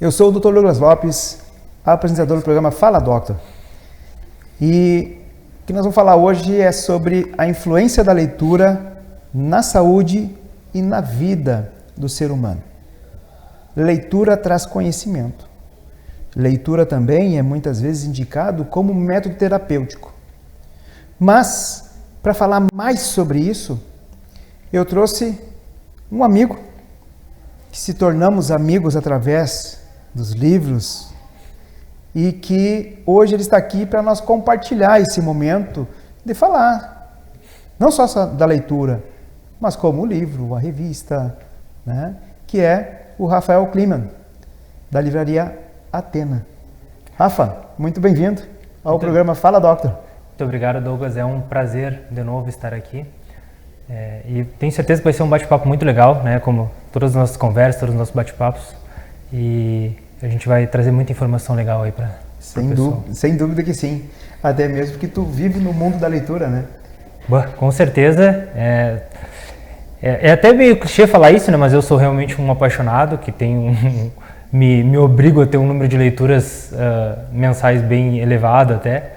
Eu sou o Dr. Douglas Lopes, apresentador do programa Fala Doctor. E o que nós vamos falar hoje é sobre a influência da leitura na saúde e na vida do ser humano. Leitura traz conhecimento. Leitura também é muitas vezes indicado como método terapêutico. Mas, para falar mais sobre isso, eu trouxe um amigo, que se tornamos amigos através dos livros e que hoje ele está aqui para nós compartilhar esse momento de falar, não só da leitura, mas como o livro, a revista, né? Que é o Rafael Kliman, da livraria Atena. Rafa, muito bem-vindo ao programa Fala Doctor. Muito obrigado, Douglas. É um prazer de novo estar aqui. E tenho certeza que vai ser um bate-papo muito legal, né? Como todas as nossas conversas, todos os nossos bate-papos. E a gente vai trazer muita informação legal aí para o pessoal. Sem dúvida que sim. Até mesmo porque tu vive no mundo da leitura, né? Com certeza. É até meio clichê falar isso, né? Mas eu sou realmente um apaixonado, que tem me obrigo a ter um número de leituras mensais bem elevado até.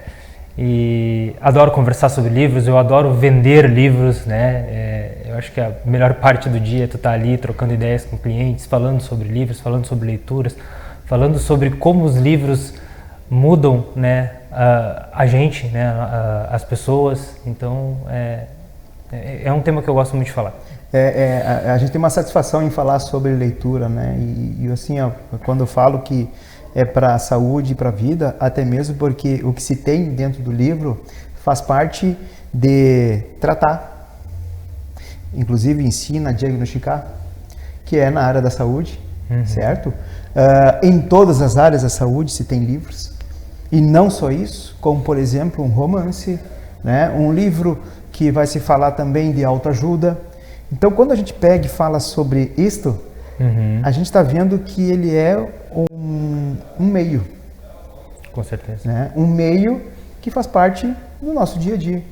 E adoro conversar sobre livros, eu adoro vender livros, né? Eu acho que a melhor parte do dia é tu estar ali trocando ideias com clientes, falando sobre livros, falando sobre leituras, falando sobre como os livros mudam, né, a gente, né, as pessoas. Então, é um tema que eu gosto muito de falar. A gente tem uma satisfação em falar sobre leitura, né? E assim, quando eu falo que é para a saúde e para a vida, até mesmo porque o que se tem dentro do livro faz parte de tratar, inclusive ensina a diagnosticar, que é na área da saúde, certo? Em todas as áreas da saúde se tem livros, e não só isso, como por exemplo um romance, né? Um livro que vai se falar também de autoajuda. Então quando a gente pega e fala sobre isto, a gente está vendo que ele é um meio. Com certeza. Né? Um meio que faz parte do nosso dia a dia.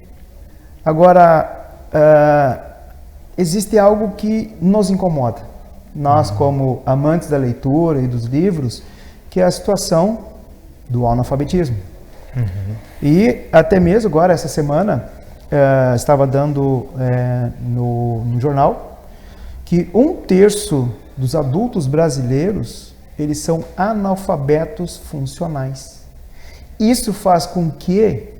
Agora, existe algo que nos incomoda. Nós, como amantes da leitura e dos livros, que é a situação do analfabetismo. E até mesmo agora, essa semana, estava dando no jornal que 1/3 dos adultos brasileiros eles são analfabetos funcionais. Isso faz com que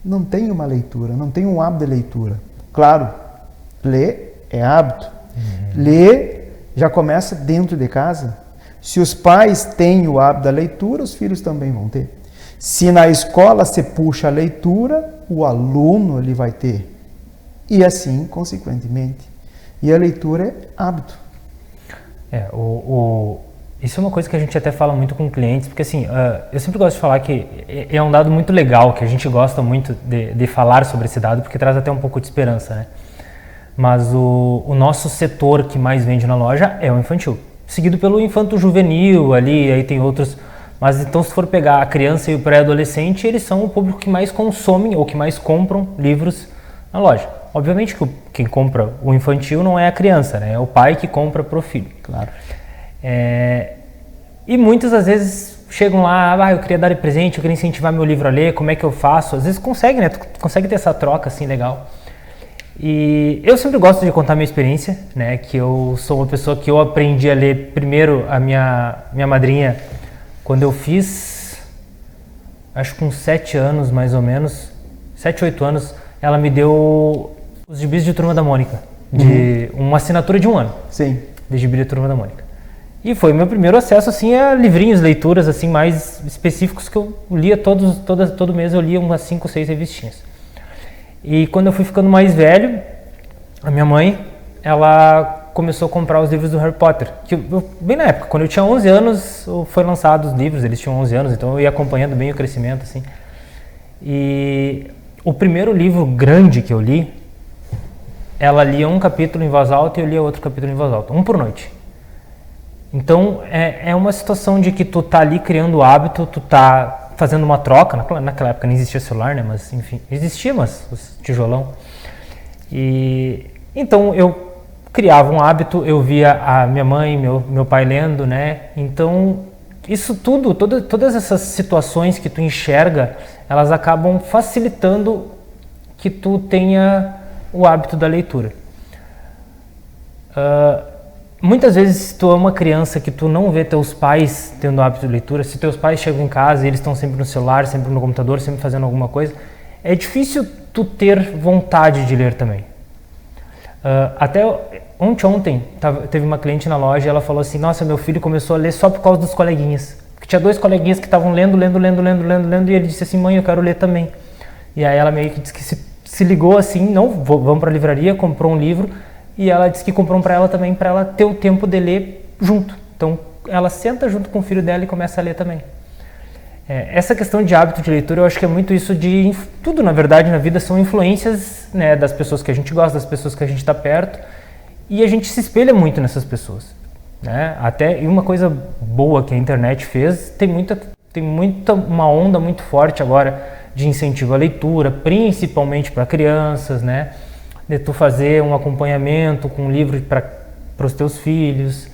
não tenha uma leitura, não tenha um hábito de leitura. Claro, ler é hábito. Ler já começa dentro de casa. Se os pais têm o hábito da leitura, os filhos também vão ter. Se na escola se puxa a leitura, o aluno ele vai ter. E assim, consequentemente. E a leitura é hábito. Isso é uma coisa que a gente até fala muito com clientes, porque assim, eu sempre gosto de falar que é um dado muito legal, que a gente gosta muito de falar sobre esse dado, porque traz até um pouco de esperança, né? Mas o nosso setor que mais vende na loja é o infantil, seguido pelo infanto-juvenil ali, aí tem outros, mas então se for pegar a criança e o pré-adolescente, eles são o público que mais consomem ou que mais compram livros na loja. Obviamente que quem compra o infantil não é a criança, né? É o pai que compra para o filho. Claro. E muitas das vezes chegam lá, eu queria dar de presente, eu queria incentivar meu livro a ler, como é que eu faço? Às vezes consegue, né? Tu consegue ter essa troca assim legal. E eu sempre gosto de contar minha experiência, né? Que eu sou uma pessoa que eu aprendi a ler primeiro a minha madrinha quando eu fiz, acho que com 7 anos mais ou menos, 7, 8 anos, ela me deu os gibis de Turma da Mônica, de uma assinatura de 1 ano. Sim. De gibi de Turma da Mônica. E foi meu primeiro acesso assim a livrinhos, leituras assim mais específicos que eu lia todo mês, eu lia umas 5 ou 6 revistinhas. E quando eu fui ficando mais velho, a minha mãe, ela começou a comprar os livros do Harry Potter, que bem na época, quando eu tinha 11 anos, foi lançado os livros, eles tinham 11 anos, então eu ia acompanhando bem o crescimento assim. E o primeiro livro grande que eu li, ela lia um capítulo em voz alta e eu lia outro capítulo em voz alta, um por noite. Então, é uma situação de que tu tá ali criando o hábito, tu tá fazendo uma troca, naquela época não existia celular, né, mas enfim, existia, mas os tijolão. E então eu criava um hábito, eu via a minha mãe, meu pai lendo, né? Então, isso tudo, todas essas situações que tu enxerga, elas acabam facilitando que tu tenha o hábito da leitura. Muitas vezes, se tu é uma criança que tu não vê teus pais tendo o hábito de leitura, se teus pais chegam em casa e eles estão sempre no celular, sempre no computador, sempre fazendo alguma coisa, é difícil tu ter vontade de ler também. Até ontem teve uma cliente na loja e ela falou assim, nossa, meu filho começou a ler só por causa dos coleguinhas. Porque tinha 2 coleguinhas que estavam lendo e ele disse assim, mãe, eu quero ler também. E aí ela meio que disse que se ligou assim, não, vamos para a livraria, comprou um livro e ela disse que comprou um para ela também, para ela ter o tempo de ler junto. Então ela senta junto com o filho dela e começa a ler também. Essa questão de hábito de leitura, eu acho que é muito isso de... Tudo, na verdade, na vida são influências, né, das pessoas que a gente gosta, das pessoas que a gente está perto, e a gente se espelha muito nessas pessoas. Né? E uma coisa boa que a internet fez, tem uma onda muito forte agora de incentivo à leitura, principalmente para crianças, né? De tu fazer um acompanhamento com um livro para os teus filhos,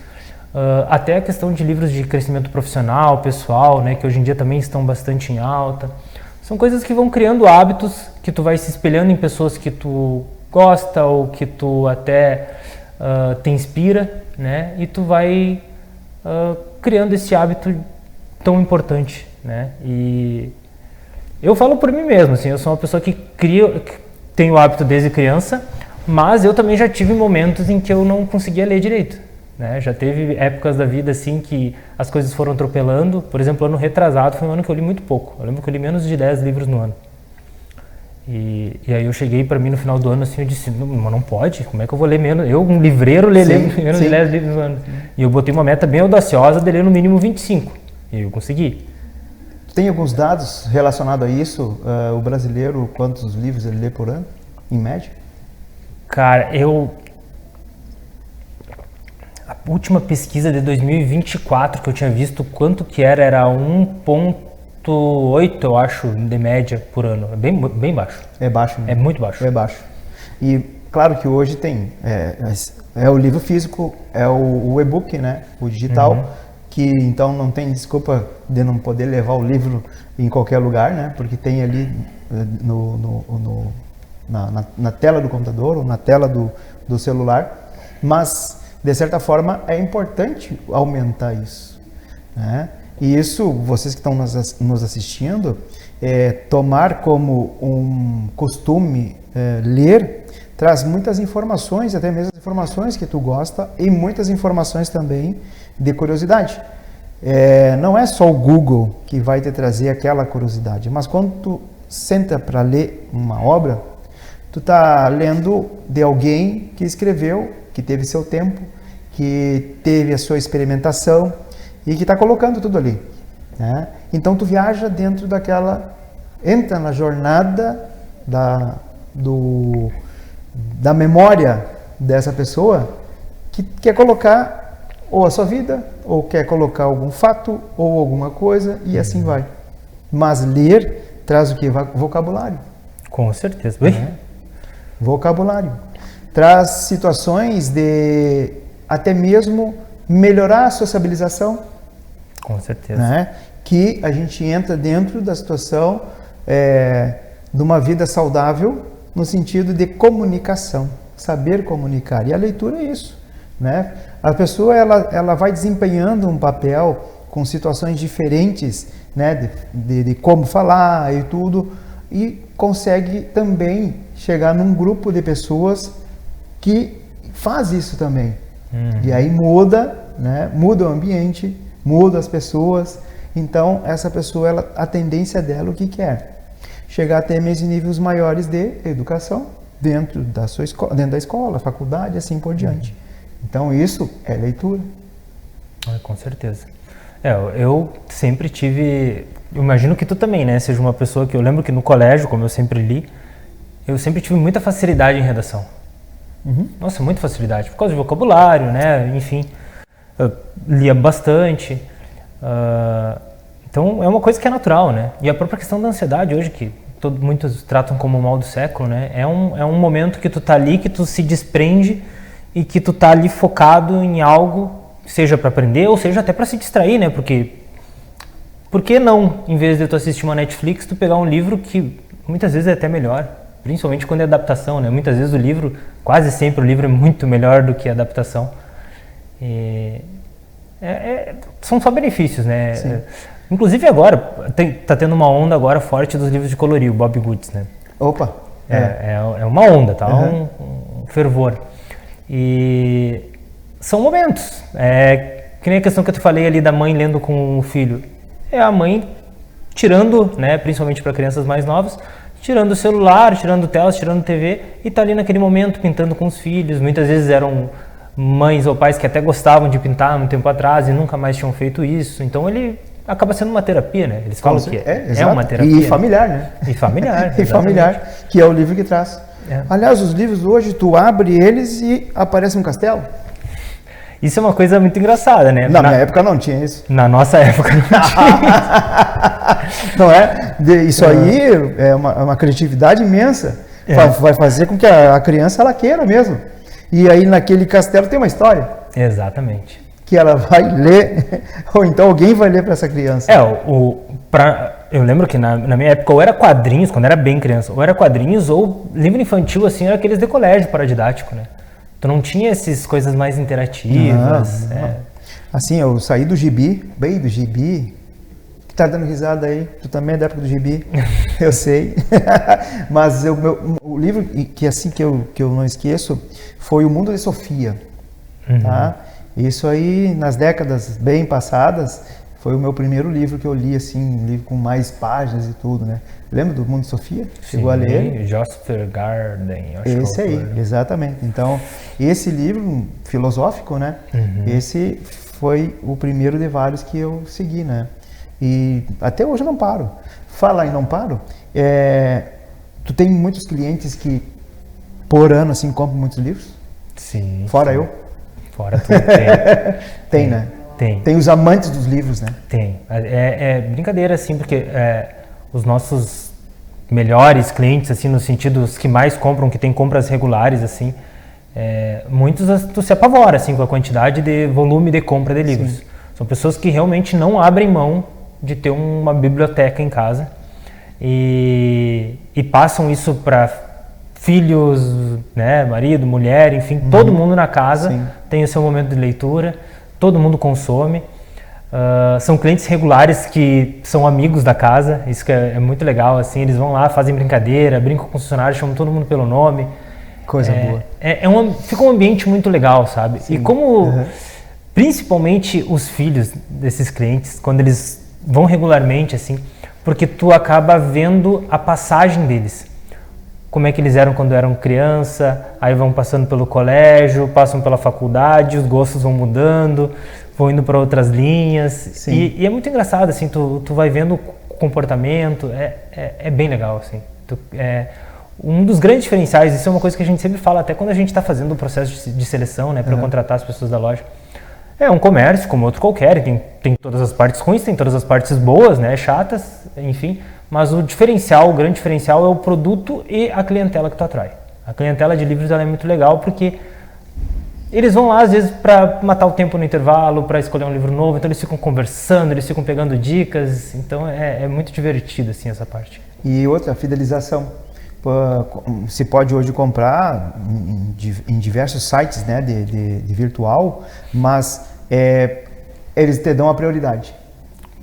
até a questão de livros de crescimento profissional, pessoal, né, que hoje em dia também estão bastante em alta. São coisas que vão criando hábitos, que tu vai se espelhando em pessoas que tu gosta ou que tu até te inspira, né, e tu vai criando esse hábito tão importante, né. E eu falo por mim mesmo, assim, eu sou uma pessoa que tenho o hábito desde criança, mas eu também já tive momentos em que eu não conseguia ler direito. Né? Já teve épocas da vida assim que as coisas foram atropelando. Por exemplo, ano retrasado foi um ano que eu li muito pouco. Eu lembro que eu li menos de 10 livros no ano. E aí eu cheguei para mim no final do ano assim, eu disse, não pode, como é que eu vou ler menos? Eu, um livreiro, ler menos de 10 livros no ano. E eu botei uma meta bem audaciosa de ler no mínimo 25. E eu consegui. Tem alguns dados relacionados a isso? O brasileiro, quantos livros ele lê por ano, em média? Cara, a última pesquisa de 2024 que eu tinha visto quanto que era 1,8, eu acho, de média por ano. É bem baixo. É baixo, né? É muito baixo. É baixo. E claro que hoje tem, o livro físico, é o e-book, né? O digital, que então não tem desculpa de não poder levar o livro em qualquer lugar, né? Porque tem ali na tela do computador ou na tela do celular, mas de certa forma é importante aumentar isso, né? E isso, vocês que estão nos assistindo, tomar como um costume ler, traz muitas informações, até mesmo informações que tu gosta e muitas informações também de curiosidade. Não é só o Google que vai te trazer aquela curiosidade, mas quando tu senta para ler uma obra, tu tá lendo de alguém que escreveu, que teve seu tempo, que teve a sua experimentação e que está colocando tudo ali, né? Então tu viaja dentro entra na jornada da memória dessa pessoa que quer colocar ou a sua vida, ou quer colocar algum fato, ou alguma coisa, e assim vai. Mas ler traz o que? Vocabulário. Com certeza. Vocabulário. Traz situações de até mesmo melhorar a sociabilização. Com certeza. Né? Que a gente entra dentro da situação de uma vida saudável no sentido de comunicação, saber comunicar. E a leitura é isso, né? A pessoa ela vai desempenhando um papel com situações diferentes, né? De como falar e tudo, e consegue também chegar num grupo de pessoas que faz isso também. E aí muda, né? Muda o ambiente, muda as pessoas. Então essa pessoa, a tendência dela, o que quer? Chegar até mesmo níveis maiores de educação dentro da sua escola, dentro da escola, faculdade, assim por diante. Então isso é leitura. Com certeza. Eu sempre tive, eu imagino que tu também, né? Seja uma pessoa que eu lembro que no colégio, como eu sempre li, eu sempre tive muita facilidade em redação. Nossa, muita facilidade, por causa de vocabulário, né? Enfim, eu lia bastante. Então é uma coisa que é natural, né? E a própria questão da ansiedade hoje, que muitos tratam como o mal do século, né? É um momento que tu tá ali, que tu se desprende e que tu tá ali focado em algo, seja para aprender ou seja até para se distrair, né? Porque por que não, em vez de tu assistir uma Netflix, tu pegar um livro que muitas vezes é até melhor, principalmente quando é adaptação, né? Muitas vezes o livro, quase sempre o livro é muito melhor do que a adaptação. São só benefícios, né? Inclusive agora, tá tendo uma onda agora forte dos livros de colorir, o Bob Goods, né? Opa! É uma onda, tá? Um fervor. E são momentos. Que nem a questão que eu te falei ali da mãe lendo com o filho. É a mãe tirando, né, principalmente para crianças mais novas, tirando o celular, tirando telas, tirando TV e tá ali naquele momento pintando com os filhos. Muitas vezes eram mães ou pais que até gostavam de pintar um tempo atrás e nunca mais tinham feito isso. Então ele acaba sendo uma terapia, né? Eles falam que é uma terapia. E familiar, né? E familiar. E familiar, que é o livro que traz. Aliás, os livros hoje, tu abre eles e aparece um castelo. Isso é uma coisa muito engraçada, né? Na minha época não tinha isso. Na nossa época não tinha isso. Não é? Isso aí é uma criatividade imensa. Vai fazer com que a criança ela queira mesmo. E aí naquele castelo tem uma história. Exatamente. Que ela vai ler, ou então alguém vai ler para essa criança. Eu lembro que na minha época ou era quadrinhos, quando era bem criança, ou era quadrinhos ou livro infantil, assim, era aqueles de colégio paradidático, né? Tu não tinha essas coisas mais interativas. Não. Assim, eu saí do gibi, bem do gibi, que tá dando risada aí, tu também é da época do gibi, eu sei. Mas o livro que assim que eu não esqueço foi O Mundo de Sofia, tá? Isso aí, nas décadas bem passadas, foi o meu primeiro livro que eu li, assim, um livro com mais páginas e tudo, né? Lembra do Mundo de Sofia? Chegou a ler? Jasper Garden, acho que esse aí, exatamente. Então, esse livro filosófico, né? Esse foi o primeiro de vários que eu segui, né? E até hoje eu não paro. Falar em não paro, tu tem muitos clientes que, por ano, assim, compram muitos livros? Sim. Fora eu? Fora tu, tem. Tem, né? Tem. Tem os amantes dos livros, né? Tem. É brincadeira, assim, porque os nossos melhores clientes, assim, no sentido os que mais compram, que tem compras regulares, assim, muitos tu se apavora, assim, com a quantidade de volume de compra de livros. Sim. São pessoas que realmente não abrem mão de ter uma biblioteca em casa e passam isso para filhos, né, marido, mulher, enfim, todo mundo na casa tem o seu momento de leitura, todo mundo consome. São clientes regulares que são amigos da casa, isso que é muito legal, assim, eles vão lá, fazem brincadeira, brincam com os funcionários, chamam todo mundo pelo nome. Coisa boa. Fica um ambiente muito legal, sabe? Sim. E como, principalmente os filhos desses clientes, quando eles vão regularmente, assim, porque tu acaba vendo a passagem deles. Como é que eles eram quando eram criança, aí vão passando pelo colégio, passam pela faculdade, os gostos vão mudando, vão indo para outras linhas. E é muito engraçado, assim, tu vai vendo o comportamento, é bem legal, assim. Um dos grandes diferenciais, isso é uma coisa que a gente sempre fala, até quando a gente está fazendo o processo de seleção, né, para contratar as pessoas da loja. É um comércio como outro qualquer, tem todas as partes ruins, tem todas as partes boas, né, chatas, enfim. Mas o grande diferencial é o produto e a clientela que tu atrai. A clientela de livros ela é muito legal porque eles vão lá às vezes para matar o tempo no intervalo, para escolher um livro novo, então eles ficam conversando, eles ficam pegando dicas, então é muito divertido assim essa parte. E outra, fidelização. Se pode hoje comprar em diversos sites, né, de virtual, mas eles te dão a prioridade.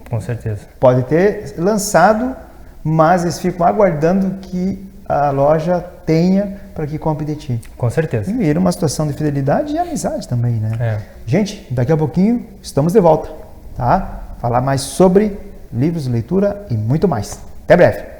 Com certeza. Pode ter lançado, mas eles ficam aguardando que a loja tenha para que compre de ti. Com certeza. E vira uma situação de fidelidade e amizade também, né? Gente, daqui a pouquinho estamos de volta, tá? Falar mais sobre livros, leitura e muito mais. Até breve.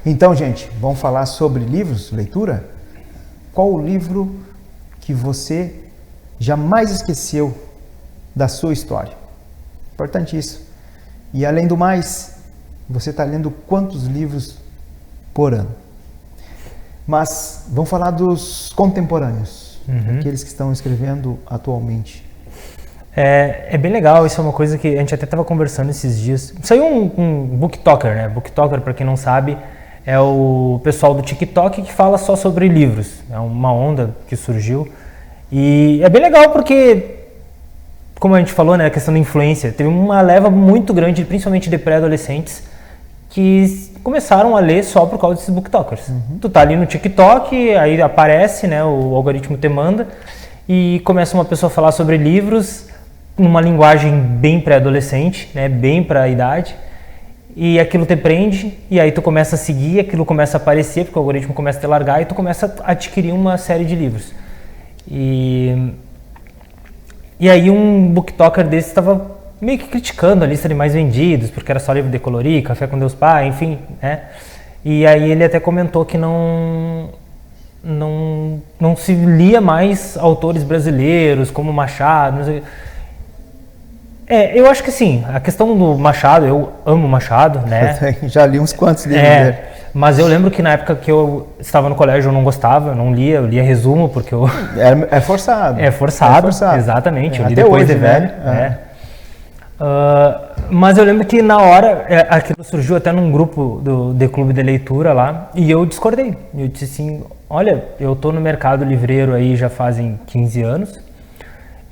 Então, gente, vamos falar sobre livros, leitura? Qual o livro que você jamais esqueceu da sua história? Importante isso. E além do mais, você está lendo quantos livros por ano? Mas vamos falar dos contemporâneos, aqueles que estão escrevendo atualmente. É bem legal, isso é uma coisa que a gente até estava conversando esses dias. Saiu um booktalker, né? Booktalker, para quem não sabe, é o pessoal do TikTok que fala só sobre livros. É uma onda que surgiu. E é bem legal porque, como a gente falou, né, a questão da influência, teve uma leva muito grande, principalmente de pré-adolescentes, que começaram a ler só por causa desses booktokers. Tu tá ali no TikTok, aí aparece, né, o algoritmo te manda, e começa uma pessoa a falar sobre livros numa linguagem bem pré-adolescente, né, bem para a idade, e aquilo te prende, e aí tu começa a seguir, aquilo começa a aparecer, porque o algoritmo começa a te largar, e tu começa a adquirir uma série de livros. E aí um booktalker desse estava meio que criticando a lista de mais vendidos, porque era só livro de colorir, Café com Deus Pai, enfim, né? E aí ele até comentou que não se lia mais autores brasileiros, como Machado, não sei. Eu acho que sim, a questão do Machado, eu amo Machado, né? Já li uns quantos livros dele. Mas eu lembro que na época que eu estava no colégio eu não gostava, eu não lia, eu lia resumo, porque eu... É forçado. É forçado, exatamente, eu li até depois hoje, de velho. né? Mas eu lembro que na hora, aquilo surgiu até num grupo de clube de leitura lá, e eu discordei. Eu disse assim, olha, eu tô no mercado livreiro aí já fazem 15 anos,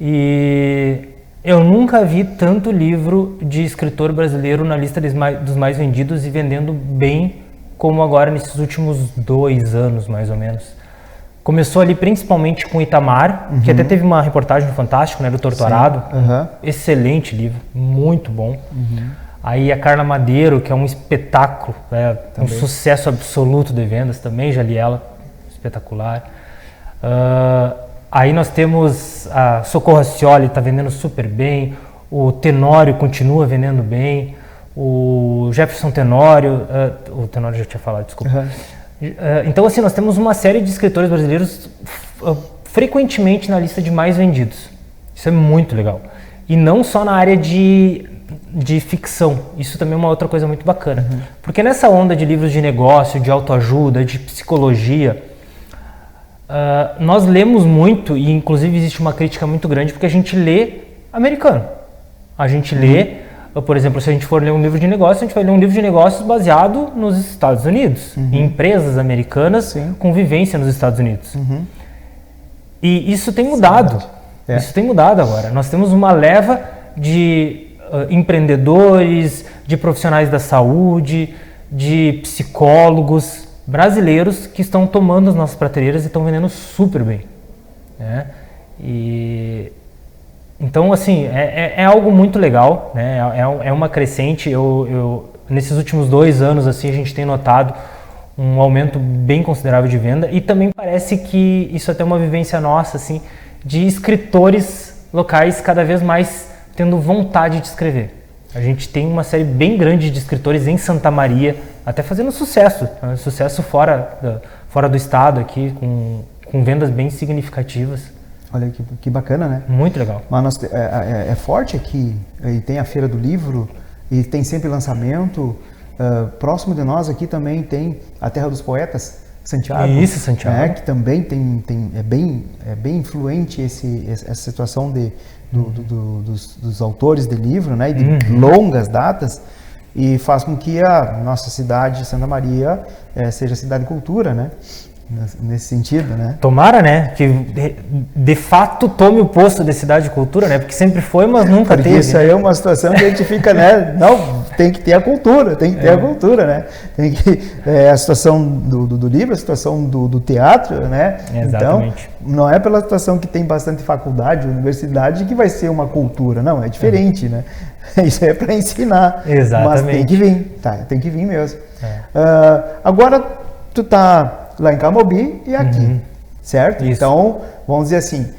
e eu nunca vi tanto livro de escritor brasileiro na lista dos mais vendidos e vendendo bem como agora nesses últimos 2 anos, mais ou menos. Começou ali principalmente com Itamar, que até teve uma reportagem no Fantástico, né, do Torturado. Excelente livro, muito bom. Aí a Carla Madeiro, que é um espetáculo, um sucesso absoluto de vendas, também já li ela, espetacular. Aí nós temos a Socorro Racioli, está vendendo super bem, o Tenório continua vendendo bem, o Jefferson Tenório, o Tenório já tinha falado, desculpa. Então, assim, nós temos uma série de escritores brasileiros frequentemente na lista de mais vendidos. Isso é muito legal. E não só na área de ficção. Isso também é uma outra coisa muito bacana. Porque nessa onda de livros de negócio, de autoajuda, de psicologia, nós lemos muito, e inclusive existe uma crítica muito grande, porque a gente lê americano. A gente lê, por exemplo, se a gente for ler um livro de negócio, a gente vai ler um livro de negócios baseado nos Estados Unidos, em empresas americanas com vivência nos Estados Unidos. E isso tem mudado. Isso tem mudado agora. Nós temos uma leva de empreendedores, de profissionais da saúde, de psicólogos brasileiros que estão tomando as nossas prateleiras e estão vendendo super bem, né? Então, assim, é algo muito legal, né? É uma crescente. Nesses últimos 2 anos, assim, a gente tem notado um aumento bem considerável de venda, e também parece que isso é até uma vivência nossa, assim, de escritores locais cada vez mais tendo vontade de escrever. A gente tem uma série bem grande de escritores em Santa Maria, até fazendo sucesso, né? Sucesso fora do estado aqui, com vendas bem significativas. Olha que bacana, né? Muito legal. Mas é forte aqui, e tem a Feira do Livro, e tem sempre lançamento. Próximo de nós aqui também tem a Terra dos Poetas, Santiago. Isso, Santiago. Que também é bem influente essa situação dos autores de livro, né? E de longas datas, e faz com que a nossa cidade, Santa Maria, seja cidade de cultura, né? Nesse sentido, né? Tomara, né? Que de fato tome o posto de cidade de cultura, né? Porque sempre foi, mas nunca teve. Isso aí é uma situação que a gente fica, né? Não, tem que ter a cultura, a cultura, né? Tem que a situação do livro, a situação do teatro, né? Exatamente. Então, não é pela situação que tem bastante faculdade, universidade, que vai ser uma cultura, não, é diferente, né? Isso é para ensinar. Exatamente. Mas tem que vir, tem que vir mesmo. Agora, tu tá lá em Camobi e aqui, certo? Isso. Então, vamos dizer assim,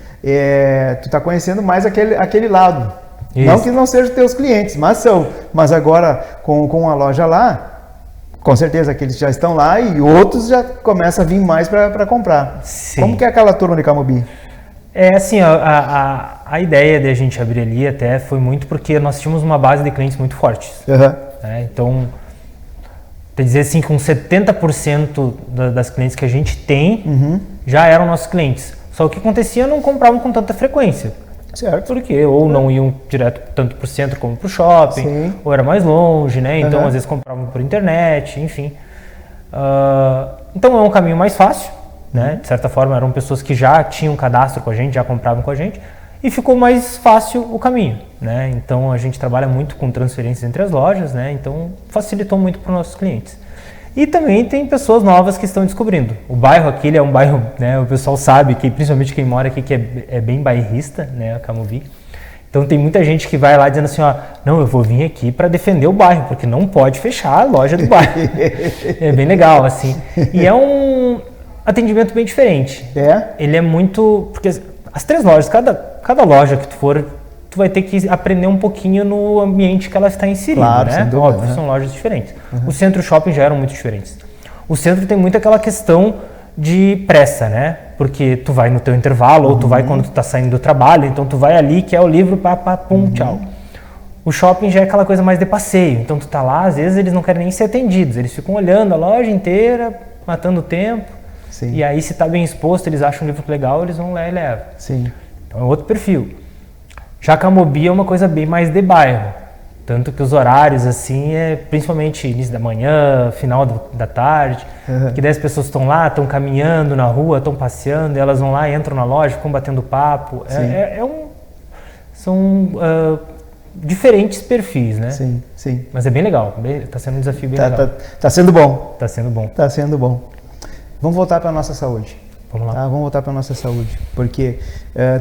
tu está conhecendo mais aquele lado. Isso. Não que não sejam teus clientes, mas são. Mas agora, com a loja lá, Com certeza, aqueles já estão lá e outros já começam a vir mais para comprar. Sim. Como que é aquela turma de Camobi? É assim, a ideia de a gente abrir ali até foi muito porque nós tínhamos uma base de clientes muito fortes. Né? Então, quer dizer assim, com 70% das clientes que a gente tem já eram nossos clientes. Só que o que acontecia, não compravam com tanta frequência. Certo. Porque ou não iam direto tanto para o centro como para o shopping, Sim. ou era mais longe, né? Então às vezes compravam por internet, enfim. Então é um caminho mais fácil, né? De certa forma eram pessoas que já tinham cadastro com a gente, já compravam com a gente, e ficou mais fácil o caminho, né? Então a gente trabalha muito com transferências entre as lojas, né? Então facilitou muito para os nossos clientes. E também tem pessoas novas que estão descobrindo. O bairro aqui ele é um bairro, né, o pessoal sabe, que principalmente quem mora aqui, que é bem bairrista, né, a Camobi. Então tem muita gente que vai lá dizendo assim, ó, não, eu vou vir aqui para defender o bairro, porque não pode fechar a loja do bairro. É bem legal, assim. E é um atendimento bem diferente. Ele é muito... Porque as 3 lojas, cada loja que tu for, tu vai ter que aprender um pouquinho no ambiente que ela está inserida, claro, né? Sem dúvida, óbvio, são lojas diferentes. O centro e o shopping já eram muito diferentes. O centro tem muito aquela questão de pressa, né? Porque tu vai no teu intervalo, ou tu vai quando tu tá saindo do trabalho, então tu vai ali, quer o livro, pum, tchau. O shopping já é aquela coisa mais de passeio, então tu tá lá, às vezes eles não querem nem ser atendidos, eles ficam olhando a loja inteira, matando o tempo, e aí se tá bem exposto, eles acham um livro legal, eles vão lá e levam. Sim. Então é outro perfil. Já a Camobi é uma coisa bem mais de bairro, tanto que os horários assim é principalmente início da manhã, final da tarde, que daí as pessoas estão lá, estão caminhando na rua, estão passeando, e elas vão lá, entram na loja, ficam batendo papo. São diferentes perfis, né? Sim, sim. Mas é bem legal, está sendo um desafio bem legal. Tá sendo bom. Está sendo bom. Tá sendo bom. Vamos voltar para a nossa saúde. Vamos lá. Vamos voltar para a nossa saúde, porque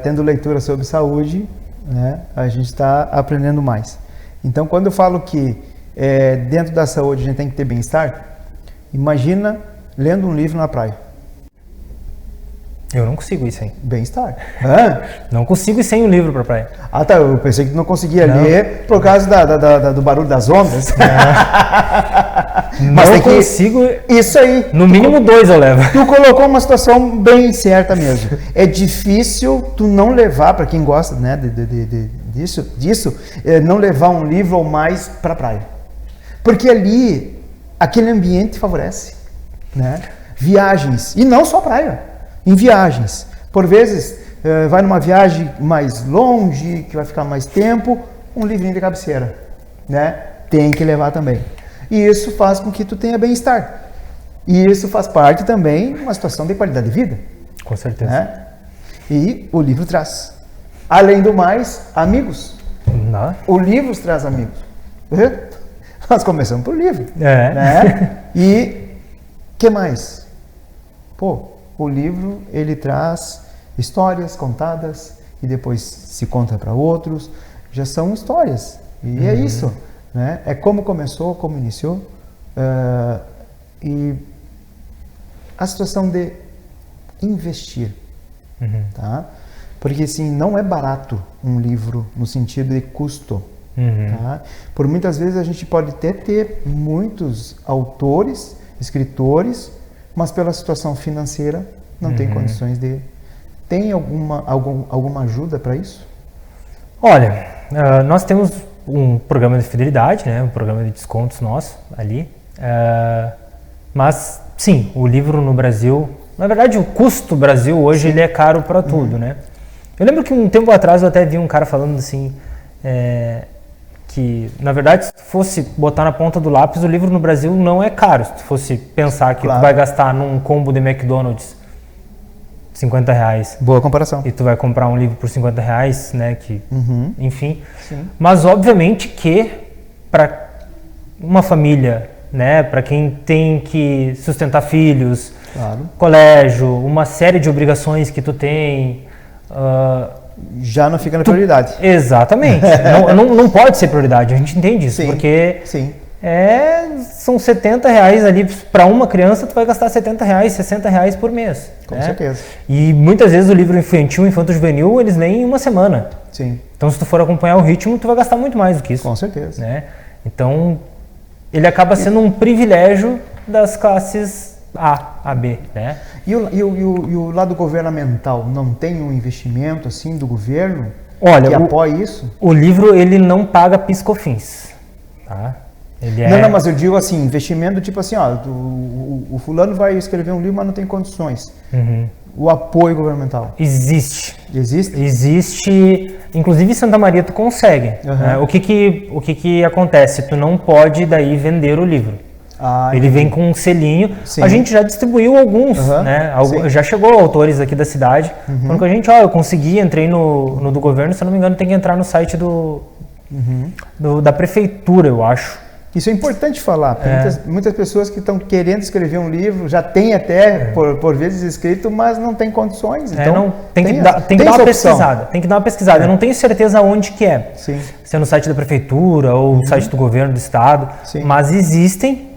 tendo leitura sobre saúde, né, a gente está aprendendo mais. Então, quando eu falo que dentro da saúde a gente tem que ter bem-estar, imagina lendo um livro na praia. Eu não consigo ir sem. Bem-estar. Não consigo ir sem um livro para praia. Ah, tá. Eu pensei que tu não conseguia ler por causa do barulho das ondas. Mas não consigo. Isso aí. No mínimo 2 eu levo. Tu colocou uma situação bem certa mesmo. É difícil tu não levar, para quem gosta, né, disso, não levar um livro ou mais para a praia. Porque ali, aquele ambiente favorece, né? Viagens, e não só praia. Em viagens, por vezes vai numa viagem mais longe, que vai ficar mais tempo, um livrinho de cabeceira, né? Tem que levar também. E isso faz com que tu tenha bem-estar. E isso faz parte também de uma situação de qualidade de vida. Com certeza. Né? E o livro traz. Além do mais, amigos. Não. O livro traz amigos. Nós começamos por livro. É. Né? E que mais? O livro, ele traz histórias contadas e depois se conta para outros. Já são histórias. E é isso. Né? É como começou, como iniciou. E a situação de investir. Tá? Porque, assim, não é barato um livro no sentido de custo. Tá? Por muitas vezes a gente pode até ter muitos autores, escritores, mas pela situação financeira não tem condições de... Tem alguma ajuda para isso? Olha, nós temos um programa de fidelidade, né? Um programa de descontos nosso ali. Mas, sim, o livro no Brasil... Na verdade, o custo Brasil hoje ele é caro para tudo, né? Eu lembro que um tempo atrás eu até vi um cara falando assim... que, na verdade, se fosse botar na ponta do lápis, o livro no Brasil não é caro. Se tu fosse pensar que tu vai gastar num combo de McDonald's R$50. Boa comparação. E tu vai comprar um livro por R$50, né? Que, enfim. Sim. Mas, obviamente, que para uma família, né? Para quem tem que sustentar filhos, colégio, uma série de obrigações que tu tem... já não fica na prioridade. Exatamente. não pode ser prioridade, a gente entende isso. Sim, porque sim. São R$70 ali, para uma criança tu vai gastar R$70, R$60 por mês. Com certeza. E muitas vezes o livro infantil, infanto-juvenil, eles leem em uma semana. Sim. Então se tu for acompanhar o ritmo, tu vai gastar muito mais do que isso. Com certeza. Né? Então, ele acaba sendo um privilégio das classes A, B, né? E o lado governamental, não tem um investimento assim do governo que apoie isso? O livro, ele não paga PIS/COFINS, tá? Não, mas eu digo assim, investimento tipo assim, ó, o fulano vai escrever um livro, mas não tem condições. O apoio governamental. Existe. Existe? Existe. Inclusive em Santa Maria tu consegue. Né? O que acontece? Tu não pode daí vender o livro. Ele vem com um selinho. Sim. A gente já distribuiu alguns, né? Já chegou autores aqui da cidade. Quando a gente, eu consegui, entrei no do governo, se eu não me engano, tem que entrar no site da prefeitura, eu acho. Isso é importante falar, porque muitas pessoas que estão querendo escrever um livro, já tem até, por vezes, escrito, mas não tem condições. Então, tem que dar uma pesquisada. Tem que dar uma pesquisada. Eu não tenho certeza onde que é. Sim. Se é no site da prefeitura ou no site do governo do estado. Sim. Mas existem.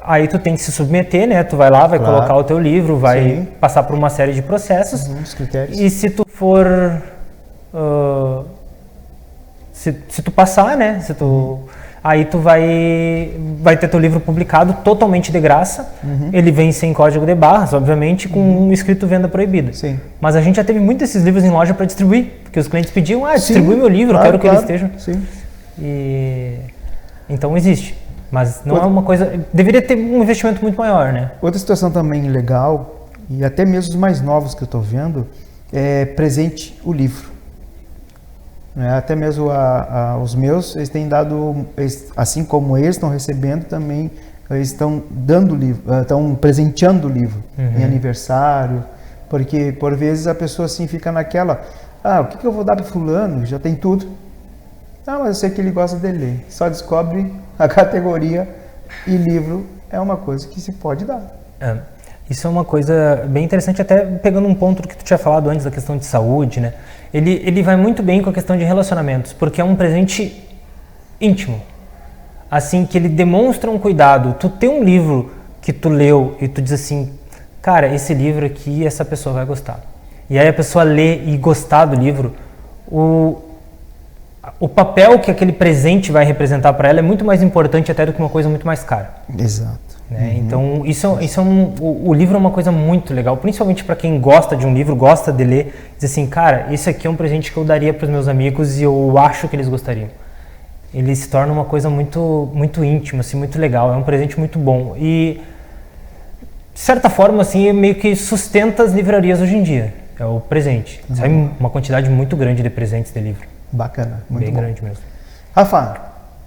Aí tu tem que se submeter, né? Tu vai lá, vai colocar o teu livro, vai passar por uma série de processos. Os critérios. E se tu for... se tu passar, né? Aí tu vai ter teu livro publicado totalmente de graça. Ele vem sem código de barras, obviamente, com um escrito venda proibida. Sim. Mas a gente já teve muitos desses livros em loja para distribuir, porque os clientes pediam, distribui meu livro, quero que ele esteja. Sim. Então existe, mas não é uma coisa... Deveria ter um investimento muito maior, né? Outra situação também legal, e até mesmo os mais novos que eu estou vendo, é presente o livro. Até mesmo os meus, eles têm dado, assim como eles estão recebendo, também eles estão dando livro, estão presenteando o livro em aniversário, porque por vezes a pessoa assim fica naquela, o que eu vou dar para fulano? Já tem tudo. Mas eu sei que ele gosta de ler. Só descobre a categoria e livro é uma coisa que se pode dar. Isso é uma coisa bem interessante, até pegando um ponto do que tu tinha falado antes da questão de saúde, né? Ele vai muito bem com a questão de relacionamentos, porque é um presente íntimo, assim, que ele demonstra um cuidado. Tu tem um livro que tu leu e tu diz assim, cara, esse livro aqui, essa pessoa vai gostar. E aí a pessoa lê e gostar do livro, o papel que aquele presente vai representar para ela é muito mais importante até do que uma coisa muito mais cara. Exato. Né? Então, o livro é uma coisa muito legal, principalmente para quem gosta de um livro, gosta de ler, diz assim, cara, esse aqui é um presente que eu daria para os meus amigos e eu acho que eles gostariam. Ele se torna uma coisa muito, muito íntima, assim, muito legal, é um presente muito bom e, de certa forma, assim, meio que sustenta as livrarias hoje em dia, é o presente. Sai uma quantidade muito grande de presentes de livro. Bacana, muito bem bom. Grande mesmo. Rafa,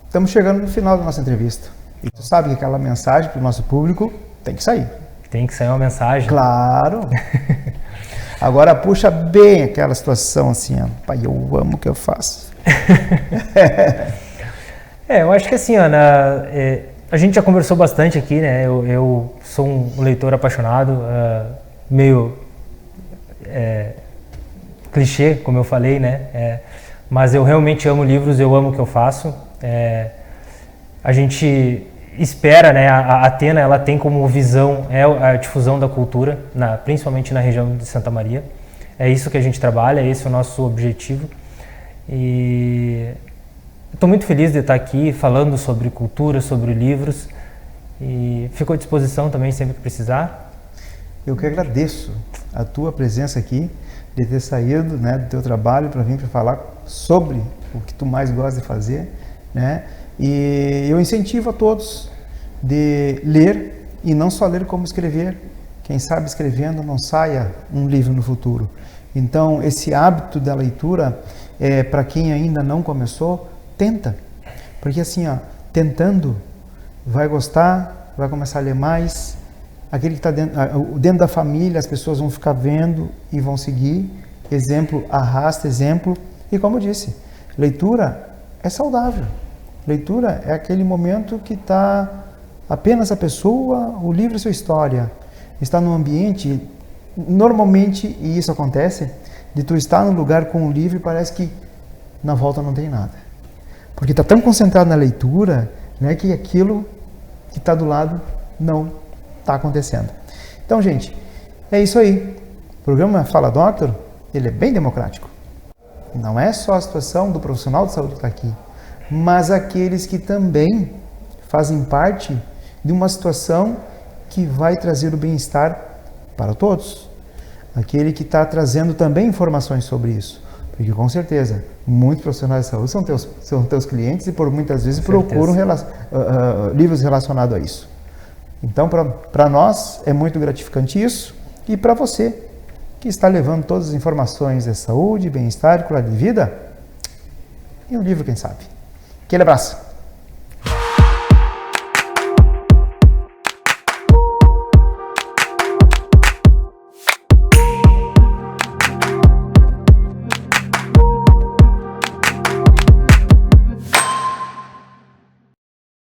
estamos chegando no final da nossa entrevista. E tu sabe que aquela mensagem para o nosso público tem que sair. Tem que sair uma mensagem. Claro. Agora puxa bem aquela situação assim, pai, eu amo o que eu faço. Eu acho que assim, Ana, a gente já conversou bastante aqui, né? Eu sou um leitor apaixonado, meio clichê, como eu falei, né? Mas eu realmente amo livros, eu amo o que eu faço. A gente espera, né, a Atena, ela tem como visão a difusão da cultura, principalmente na região de Santa Maria. É isso que a gente trabalha, esse é o nosso objetivo. E estou muito feliz de estar aqui falando sobre cultura, sobre livros. E fico à disposição também sempre que precisar. Eu que agradeço a tua presença aqui, de ter saído, né, do teu trabalho para vir para falar sobre o que tu mais gosta de fazer, né? E eu incentivo a todos de ler e não só ler como escrever. Quem sabe escrevendo não saia um livro no futuro. Então esse hábito da leitura, para quem ainda não começou, tenta, porque assim, tentando vai gostar, vai começar a ler mais. Aquele que está dentro da família, as pessoas vão ficar vendo e vão seguir. Exemplo arrasta exemplo. E como eu disse, leitura é saudável. Leitura é aquele momento que está apenas a pessoa, o livro e sua história. Está num ambiente, normalmente, e isso acontece, de tu estar num lugar com um livro e parece que na volta não tem nada. Porque está tão concentrado na leitura, né, que aquilo que está do lado não está acontecendo. Então, gente, é isso aí. O programa Fala Doctor, ele é bem democrático. Não é só a situação do profissional de saúde que está aqui, mas aqueles que também fazem parte de uma situação que vai trazer o bem-estar para todos. Aquele que está trazendo também informações sobre isso. Porque com certeza, muitos profissionais de saúde são teus clientes e por muitas vezes procuram livros relacionados a isso. Então, para nós é muito gratificante isso, e para você que está levando todas as informações de saúde, bem-estar e qualidade de vida, e um livro, quem sabe. Aquele abraço!